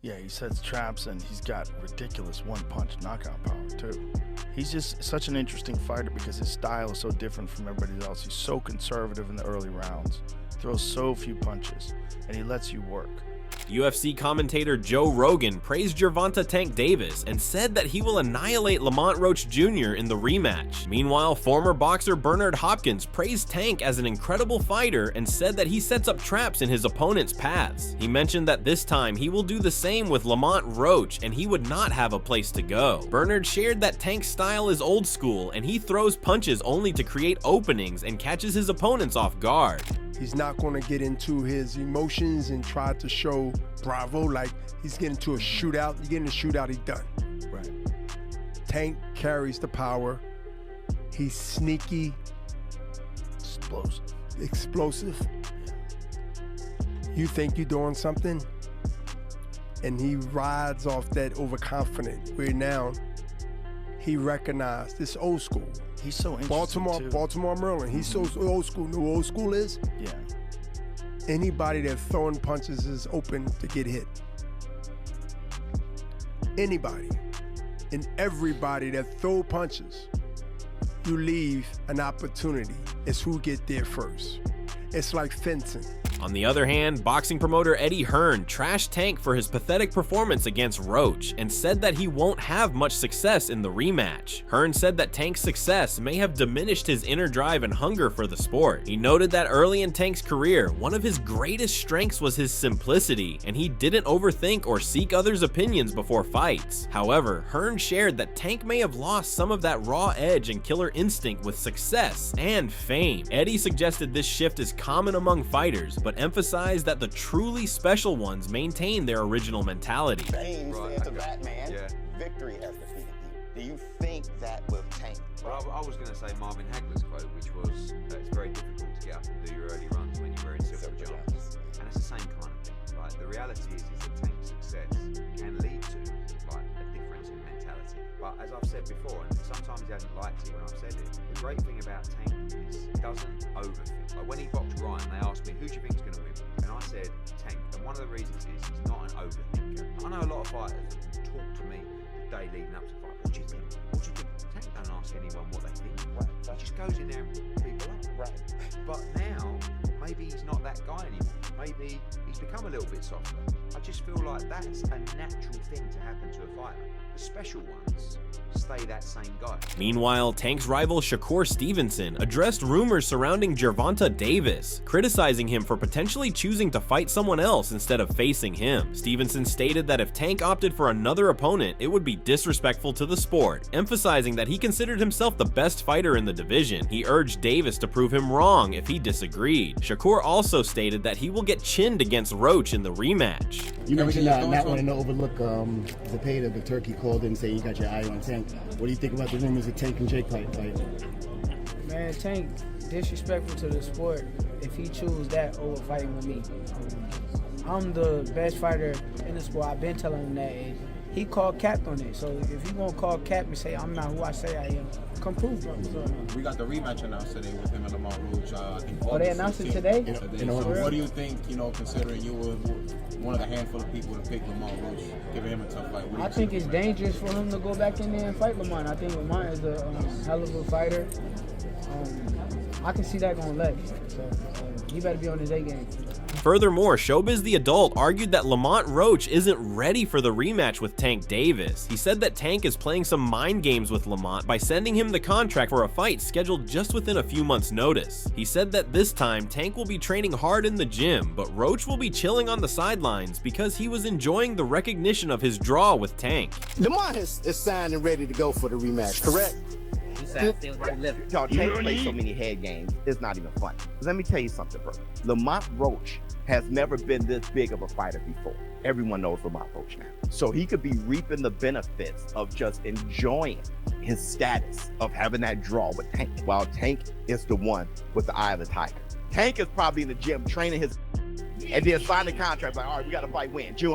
Yeah, he sets traps and he's got ridiculous one-punch knockout power too. He's just such an interesting fighter because his style is so different from everybody else. He's so conservative in the early rounds, throws so few punches, and he lets you work. UFC commentator Joe Rogan praised Gervonta Tank Davis and said that he will annihilate Lamont Roach Jr. in the rematch. Meanwhile, former boxer Bernard Hopkins praised Tank as an incredible fighter and said that he sets up traps in his opponent's paths. He mentioned that this time he will do the same with Lamont Roach and he would not have a place to go. Bernard shared that Tank's style is old school and he throws punches only to create openings and catches his opponents off guard. He's not going to get into his emotions and try to show bravo like he's getting to a shootout. You get in a shootout, he's done. Right. Tank carries the power. He's sneaky. Explosive. You think you're doing something, and he rides off that overconfident. Where now he recognized this old school. He's so interesting too. Baltimore, Maryland. He's so old school. Know what old school is? Yeah. Anybody that's throwing punches is open to get hit. Anybody and everybody that throw punches, you leave an opportunity. It's who get there first. It's like fencing. On the other hand, boxing promoter Eddie Hearn trashed Tank for his pathetic performance against Roach and said that he won't have much success in the rematch. Hearn said that Tank's success may have diminished his inner drive and hunger for the sport. He noted that early in Tank's career, one of his greatest strengths was his simplicity, and he didn't overthink or seek others' opinions before fights. However, Hearn shared that Tank may have lost some of that raw edge and killer instinct with success and fame. Eddie suggested this shift is common among fighters, but emphasized that the truly special ones maintain their original mentality. Fame said to Batman, victory has defeated you. Do you think that with Tank? Well, I was going to say Marvin Hagler's quote, which was, it's very difficult to get up and do your early runs when you're wearing silver pajamas. And it's the same kind of thing. Like, the reality is that Tank's success can lead to like a difference in mentality. But as I've said before, and sometimes he hasn't liked it when I've said it, the great thing about Tank is he doesn't overthink. Like when he boxed Ryan, they asked me, who do you think is going to win? And I said, Tank. And one of the reasons is he's not an overthinker. I know a lot of fighters talk to me the day leading up to the fight. What do you think? What do you think? Tank don't ask anyone what they think. Right. He just goes in there and picks people up. Right. But now, maybe he's not that guy anymore. Maybe he's become a little bit softer. I just feel like that's a natural thing to happen to a fighter. The special ones stay that same guy. Meanwhile, Tank's rival Shakur Stevenson addressed rumors surrounding Gervonta Davis, criticizing him for potentially choosing to fight someone else instead of facing him. Stevenson stated that if Tank opted for another opponent, it would be disrespectful to the sport, emphasizing that he considered himself the best fighter in the division. He urged Davis to prove him wrong if he disagreed. Shakur also stated that he will get chinned against Roach in the rematch. You mentioned not wanting to overlook Zepeda, the turkey called in saying you got your eye on Tank. What do you think about the rumors of Tank and Jake fight? Man, Tank disrespectful to the sport if he choose that over fighting with me. I'm the best fighter in the sport. I've been telling him that. And he called cap on it. So if you won't call cap and say I'm not who I say I am, come prove it. So, we got the rematch announced today with him and Lamont Roach. I think they announced it today? So what do you think, considering you were one of the handful of people to pick Lamont Roach, giving him a tough fight? I think it's dangerous for him to go back in there and fight Lamont. I think Lamont is a hell of a fighter. I can see that going left. So he better be on his A game. Furthermore, Showbiz the Adult argued that Lamont Roach isn't ready for the rematch with Tank Davis. He said that Tank is playing some mind games with Lamont by sending him the contract for a fight scheduled just within a few months' notice. He said that this time, Tank will be training hard in the gym, but Roach will be chilling on the sidelines because he was enjoying the recognition of his draw with Tank. Lamont is signed and ready to go for the rematch, correct? Y'all, Tank plays so many head games, it's not even funny. Let me tell you something, bro. Lamont Roach has never been this big of a fighter before. Everyone knows Lamont Roach now. So he could be reaping the benefits of just enjoying his status of having that draw with Tank, while Tank is the one with the eye of the tiger. Tank is probably in the gym training his and then sign the contract like, all right, we got to fight when? June,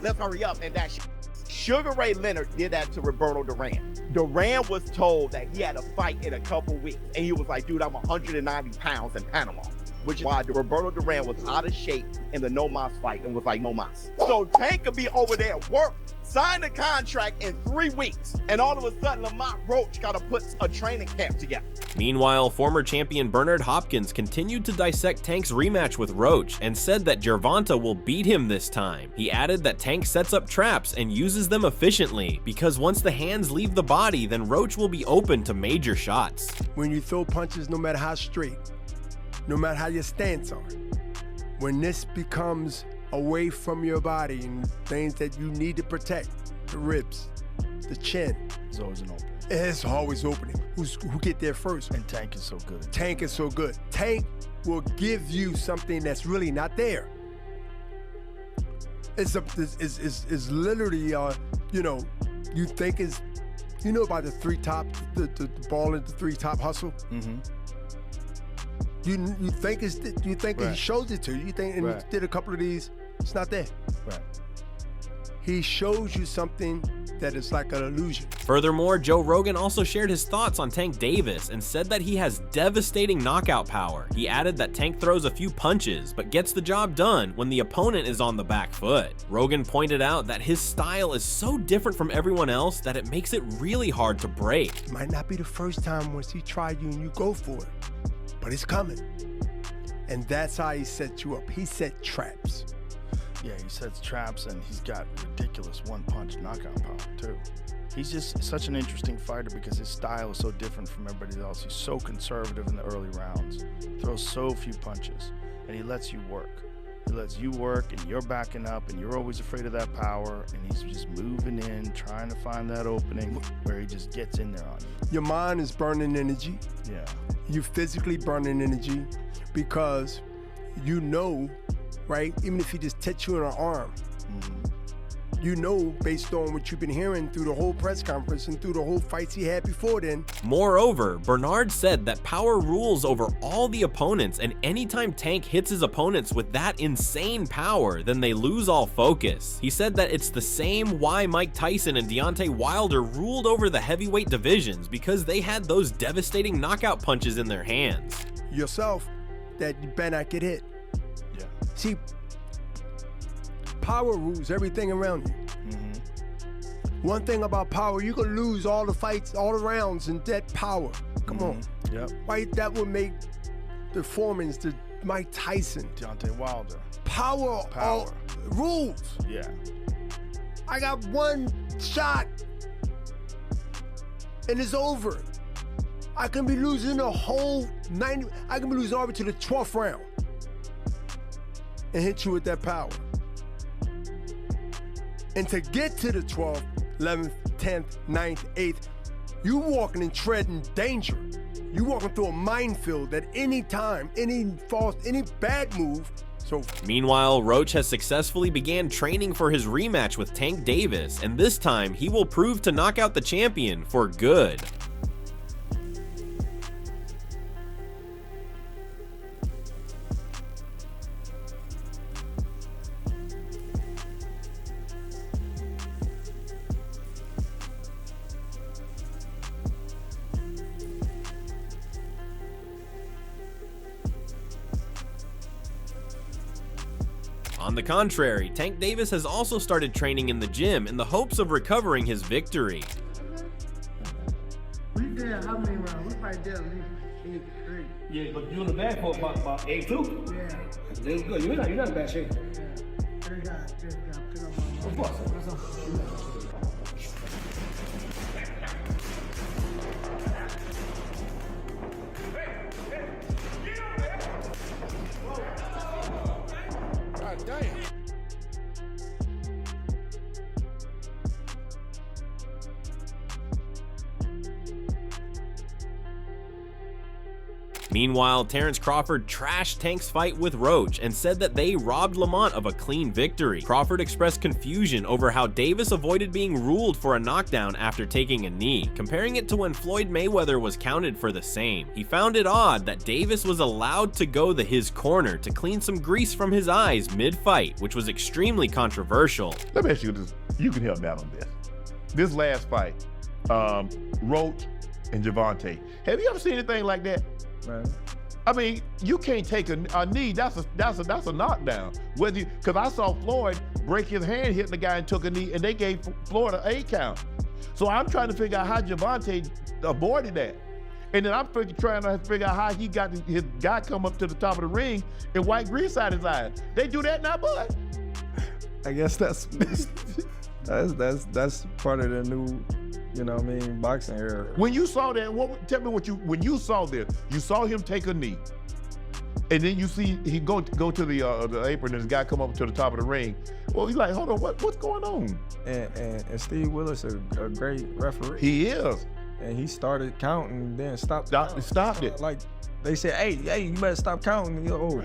let's hurry up and that shit. Sugar Ray Leonard did that to Roberto Duran. Duran was told that he had a fight in a couple weeks, and he was like, dude, I'm 190 pounds in Panama. which is why Roberto Duran was out of shape in the No Mas fight and was like, no mas. So Tank could be over there at work, sign the contract in 3 weeks, and all of a sudden Lamont Roach got to put a training camp together. Meanwhile, former champion Bernard Hopkins continued to dissect Tank's rematch with Roach and said that Gervonta will beat him this time. He added that Tank sets up traps and uses them efficiently because once the hands leave the body, then Roach will be open to major shots. When you throw punches, no matter how straight, no matter how your stance are, when this becomes away from your body and things that you need to protect, the ribs, the chin, There's always an opening. it's always opening. Who get there first? And Tank is so good. Tank is so good. Tank will give you something that's really not there. It's literally, you know, you think is, you know about the three top, the ball into three top hustle. Mm-hmm. You think Right. he shows it to you. You think, and Right. he did a couple of these. It's not there. Right. He shows you something that is like an illusion. Furthermore, Joe Rogan also shared his thoughts on Tank Davis and said that he has devastating knockout power. He added that Tank throws a few punches, but gets the job done when the opponent is on the back foot. Rogan pointed out that his style is so different from everyone else that it makes it really hard to break. It might not be the first time once he tried you and you go for it, but it's coming. And that's how he set you up. He set traps. Yeah, he sets traps and he's got ridiculous one-punch knockout power too. He's just such an interesting fighter because his style is so different from everybody else. He's so conservative in the early rounds, throws so few punches, and he lets you work. He lets you work and you're backing up and you're always afraid of that power, and he's just moving in, trying to find that opening where he just gets in there on you. Your mind is burning energy. Yeah. You physically burning energy because you know, right? Even if he just touch you in the arm, you know, based on what you've been hearing through the whole press conference and through the whole fights he had before then. Moreover, Bernard said that power rules over all the opponents, and anytime Tank hits his opponents with that insane power, then they lose all focus. He said that it's the same why Mike Tyson and Deontay Wilder ruled over the heavyweight divisions, because they had those devastating knockout punches in their hands. Yourself, that you better not get hit. Yeah. See, power rules everything around you. One thing about power, you can lose all the fights, all the rounds, and that power. Come on. Yep. Right? That would make the Foremans, the Mike Tyson. Deontay Wilder. Power. Rules. Yeah. I got one shot, and it's over. I can be losing the whole 90, I can be losing all the way to the 12th round and hit you with that power. And to get to the 12th, 11th, 10th, 9th, 8th, you walking and treading danger. You walking through a minefield at any time, any bad move. So meanwhile, Roach has successfully began training for his rematch with Tank Davis, and this time he will prove to knock out the champion for good. On the contrary, Tank Davis has also started training in the gym in the hopes of recovering his victory. We did how many rounds? We probably did at least 8. Yeah, but you in the bag for about 8 too. Yeah. That's good. You're not in bad shape. Yeah. Just got pick up my God damn. Meanwhile, Terrence Crawford trashed Tank's fight with Roach and said that they robbed Lamont of a clean victory. Crawford expressed confusion over how Davis avoided being ruled for a knockdown after taking a knee, comparing it to when Floyd Mayweather was counted for the same. He found it odd that Davis was allowed to go to his corner to clean some grease from his eyes mid-fight, which was extremely controversial. Let me ask you this. You can help me out on this. This last fight, Roach and Gervonta. Have you ever seen anything like that? Right. I mean, you can't take a knee. That's a knockdown. Whether because I saw Floyd break his hand, hitting the guy and took a knee, and they gave Floyd an 8 count. So I'm trying to figure out how Gervonta avoided that. And then I'm trying to figure out how he got his guy come up to the top of the ring and wipe grease out his eyes. They do that now, bud? I guess that's part of the new, you know what I mean, boxing era. When you saw that, tell me when you saw this, you saw him take a knee. And then you see he go to the apron and the guy come up to the top of the ring. Well, he's like, hold on, what's going on? And Steve Willis is a great referee. He is. And he started counting, then stopped it. Like they said, hey, you better stop counting. Oh.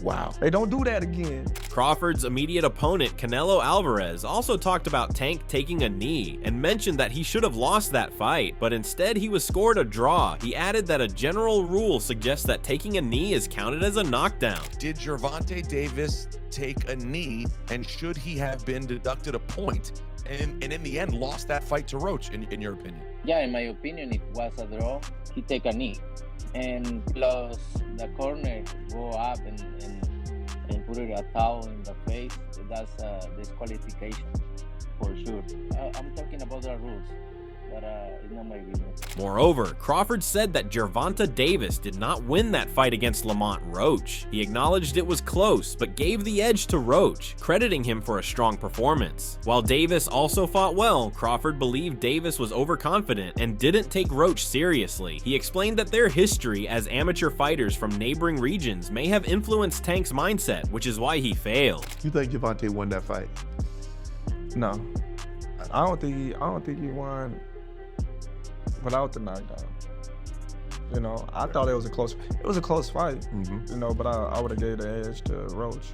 Wow. They don't do that again. Crawford's immediate opponent, Canelo Alvarez, also talked about Tank taking a knee and mentioned that he should have lost that fight, but instead he was scored a draw. He added that a general rule suggests that taking a knee is counted as a knockdown. Did Gervonta Davis take a knee, and should he have been deducted a point and in the end lost that fight to Roach, in your opinion? Yeah, in my opinion, it was a draw. He take a knee. And plus the corner go up and put it a towel in the face, that's a disqualification for sure. I'm talking about the rules, but it's not my business. Moreover, Crawford said that Gervonta Davis did not win that fight against Lamont Roach. He acknowledged it was close, but gave the edge to Roach, crediting him for a strong performance. While Davis also fought well, Crawford believed Davis was overconfident and didn't take Roach seriously. He explained that their history as amateur fighters from neighboring regions may have influenced Tank's mindset, which is why he failed. You think Gervonta won that fight? No, I don't think he won without the knockdown. You know, I thought it was a close fight. You know, but I would have gave the edge to Roach.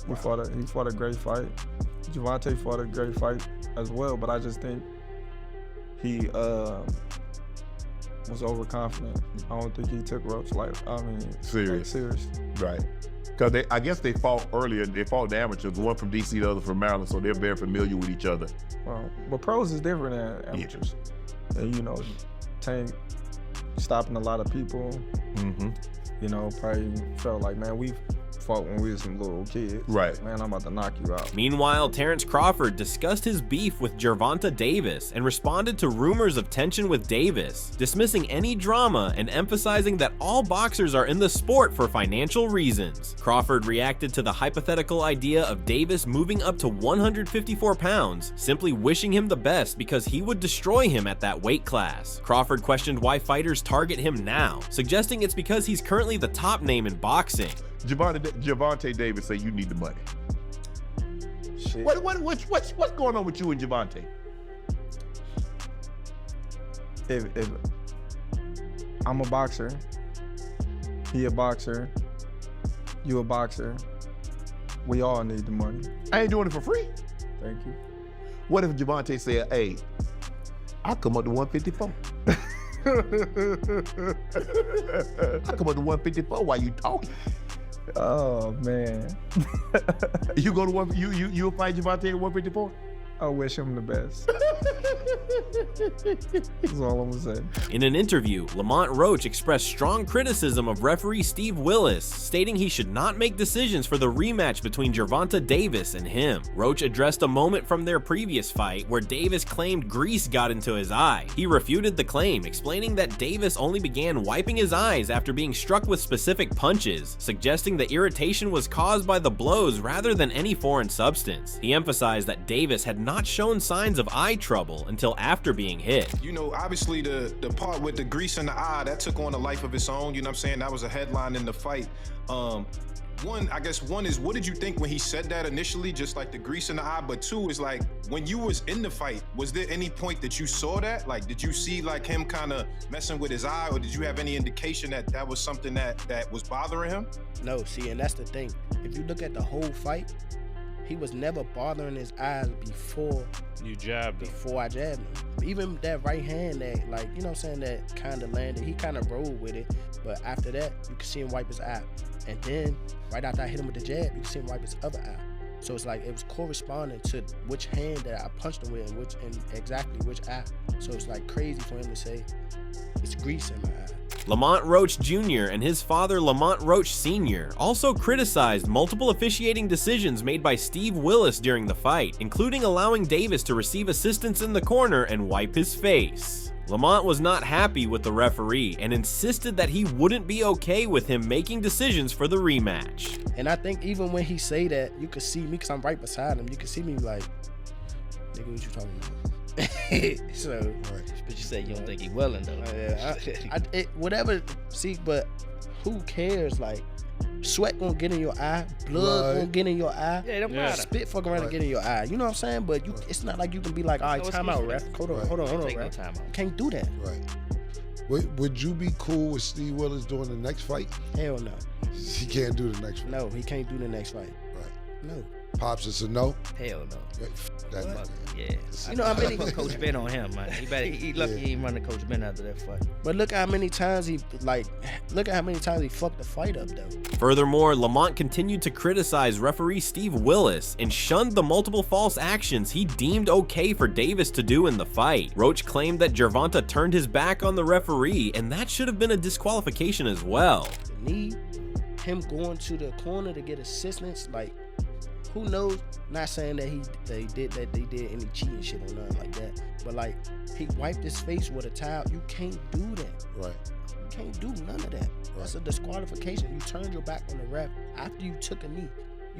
He fought a great fight. Gervonta fought a great fight as well, but I just think he was overconfident. I don't think he took Roach serious. Right. Because I guess they fought earlier. They fought the amateurs, one from DC, the other from Maryland, so they're very familiar with each other. Well, but pros is different than amateurs. Yeah. And you know, Tank stopping a lot of people. You know, probably felt like, man, we fought when we were some little kids. Right. Man, I'm about to knock you out. Meanwhile, Terrence Crawford discussed his beef with Gervonta Davis and responded to rumors of tension with Davis, dismissing any drama and emphasizing that all boxers are in the sport for financial reasons. Crawford reacted to the hypothetical idea of Davis moving up to 154 pounds, simply wishing him the best because he would destroy him at that weight class. Crawford questioned why fighters target him now, suggesting it's because he's currently the top name in boxing. Gervonta Davis say you need the money. Shit. What's going on with you and Gervonta? If I'm a boxer, he a boxer, you a boxer, we all need the money. I ain't doing it for free. Thank you. What if Gervonta said, hey, I'll come up to 154. I'll come up to 154 while you talking. Oh man. You go to you'll fight Gervonta at 154? I wish him the best. That's all I'm gonna say. In an interview, Lamont Roach expressed strong criticism of referee Steve Willis, stating he should not make decisions for the rematch between Gervonta Davis and him. Roach addressed a moment from their previous fight where Davis claimed grease got into his eye. He refuted the claim, explaining that Davis only began wiping his eyes after being struck with specific punches, suggesting the irritation was caused by the blows rather than any foreign substance. He emphasized that Davis had not shown signs of eye trouble until after being hit. You know, obviously the part with the grease in the eye, that took on a life of its own, you know what I'm saying? That was a headline in the fight. One is, what did you think when he said that initially, just like the grease in the eye? But two is like, when you was in the fight, was there any point that you saw that? Like, did you see like him kind of messing with his eye, or did you have any indication that that was something that was bothering him? No, see, and that's the thing. If you look at the whole fight, he was never bothering his eyes before you jabbed him. Before I jabbed him. Even that right hand that, like, you know what I'm saying, that kind of landed, he kind of rolled with it. But after that, you can see him wipe his eye. And then, right after I hit him with the jab, you can see him wipe his other eye. So it's like, it was corresponding to which hand that I punched him with and exactly which eye. So it's like crazy for him to say, it's grease in my eye. Lamont Roach Jr. and his father Lamont Roach Sr. also criticized multiple officiating decisions made by Steve Willis during the fight, including allowing Davis to receive assistance in the corner and wipe his face. Lamont was not happy with the referee and insisted that he wouldn't be okay with him making decisions for the rematch. And I think even when he say that, you could see me, because I'm right beside him, you can see me like, nigga, what you talking about? So, But you said you don't think he willing though. Whatever, see, but who cares? Like, sweat gonna get in your eye, blood gonna get in your eye, Yeah, it don't matter. spit fucking around and get in your eye. You know what I'm saying? But you, it's not like you can be like, all right, No time out, excuse ref. for Hold that. on, hold on, Take no ref. time out. You can't do that. Right. Would you be cool with Steve Willis doing the next fight? Hell no. He can't do the next fight. No, he can't do the next fight. Right. No. Pops, it's a no? Hell no. That nigga. Yeah. You know how many put Coach Ben on him, man. He lucky he ain't running Coach Ben after that fight. But look how many times he look at how many times he fucked the fight up though. Furthermore, Lamont continued to criticize referee Steve Willis and shunned the multiple false actions he deemed okay for Davis to do in the fight. Roach claimed that Gervonta turned his back on the referee, and that should have been a disqualification as well. The knee, him going to the corner to get assistance, like, who knows? Not saying that they did any cheating shit or nothing like that, but like, he wiped his face with a towel. You can't do that. Right. You can't do none of that. That's a disqualification. You turned your back on the ref after you took a knee.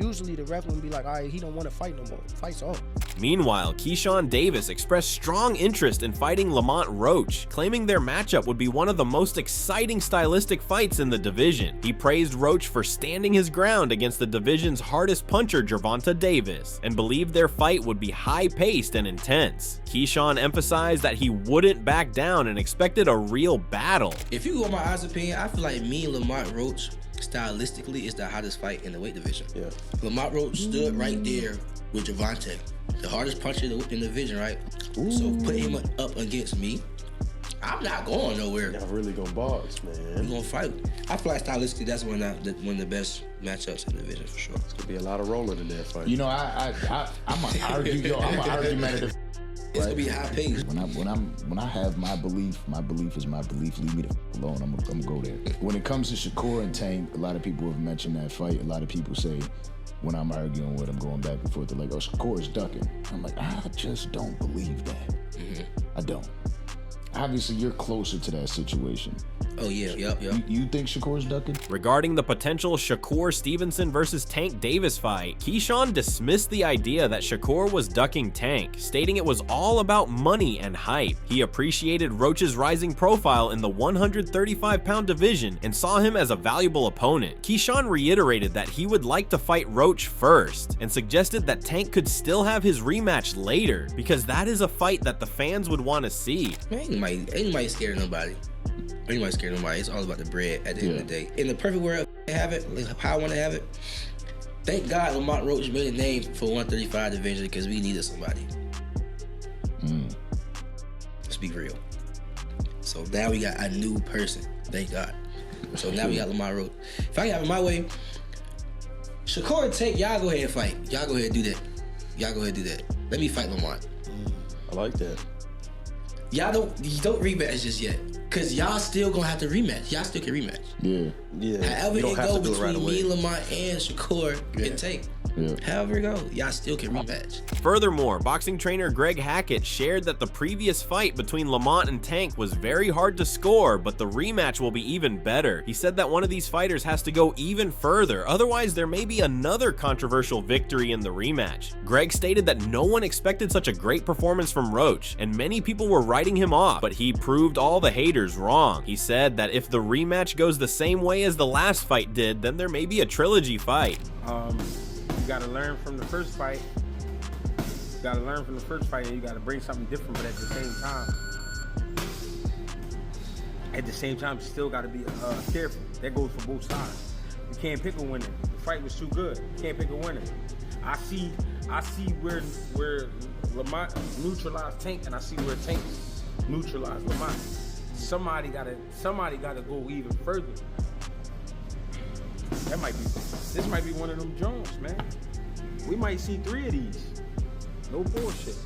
Usually the ref would be like, all right, he don't want to fight no more. Fight's off. Meanwhile, Keyshawn Davis expressed strong interest in fighting Lamont Roach, claiming their matchup would be one of the most exciting stylistic fights in the division. He praised Roach for standing his ground against the division's hardest puncher, Gervonta Davis, and believed their fight would be high-paced and intense. Keyshawn emphasized that he wouldn't back down and expected a real battle. If you go on my honest opinion, I feel like me and Lamont Roach, stylistically, is the hottest fight in the weight division. Yeah. Lamont Roach stood right there with Gervonta, the hardest puncher in the division, right? Ooh. So put him up against me, I'm not going nowhere. Y'all really gonna box, man. We gonna fight. I feel like stylistically, that's one of the best matchups in the division for sure. It's gonna be a lot of rolling in that fight. You know, I'm an argumentative. It's gonna be high pace. When I have my belief is my belief. Leave me the alone. I'm gonna go there. When it comes to Shakur and Tank, a lot of people have mentioned that fight. A lot of people say when I'm arguing with them, going back and forth, they're like, "Oh, Shakur is ducking." I'm like, I just don't believe that. I don't. Obviously, you're closer to that situation. Oh, yeah, yep. You think Shakur's ducking? Regarding the potential Shakur Stevenson versus Tank Davis fight, Keyshawn dismissed the idea that Shakur was ducking Tank, stating it was all about money and hype. He appreciated Roach's rising profile in the 135-pound division and saw him as a valuable opponent. Keyshawn reiterated that he would like to fight Roach first and suggested that Tank could still have his rematch later because that is a fight that the fans would want to see. Ain't nobody scared of nobody. Anybody scared of nobody. It's all about the bread at the end of the day. In the perfect world, I have it, how I want to have it. Thank God Lamont Roach made a name for 135 division because we needed somebody. Let's be real. So now we got a new person. Thank God. So now we got Lamont Roach. If I have it my way, Shakur and Tank, y'all go ahead and fight. Y'all go ahead and do that. Y'all go ahead and do that. Let me fight Lamont. I like that. Y'all don't rematch just yet. Cause y'all still gonna have to rematch. Y'all still can rematch. Yeah. However it go between me, Lamont, and Shakur and Tank. However it go, y'all still can rematch. Furthermore, boxing trainer Greg Hackett shared that the previous fight between Lamont and Tank was very hard to score, but the rematch will be even better. He said that one of these fighters has to go even further, otherwise there may be another controversial victory in the rematch. Greg stated that no one expected such a great performance from Roach, and many people were writing him off, but he proved all the haters wrong. He said that if the rematch goes the same way as the last fight did, then there may be a trilogy fight. You gotta learn from the first fight. You gotta learn from the first fight, and you gotta bring something different, but at the same time, you still gotta be careful. That goes for both sides. You can't pick a winner. The fight was too good. You can't pick a winner. I see where Lamont neutralized Tank, and I see where Tank neutralized Lamont. Somebody gotta go even further. This might be one of them Jones, man. We might see 3 of these. No bullshit.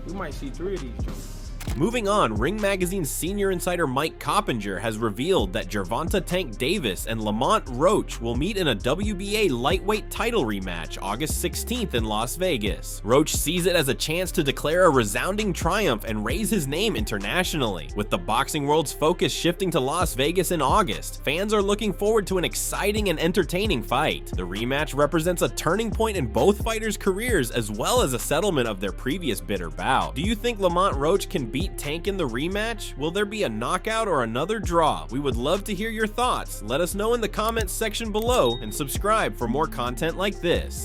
We might see 3 of these Jones. Moving on, Ring Magazine's senior insider Mike Coppinger has revealed that Gervonta Tank Davis and Lamont Roach will meet in a WBA lightweight title rematch August 16th in Las Vegas. Roach sees it as a chance to declare a resounding triumph and raise his name internationally. With the boxing world's focus shifting to Las Vegas in August, fans are looking forward to an exciting and entertaining fight. The rematch represents a turning point in both fighters' careers as well as a settlement of their previous bitter bout. Do you think Lamont Roach can beat Tank in the rematch? Will there be a knockout or another draw? We would love to hear your thoughts. Let us know in the comments section below and subscribe for more content like this.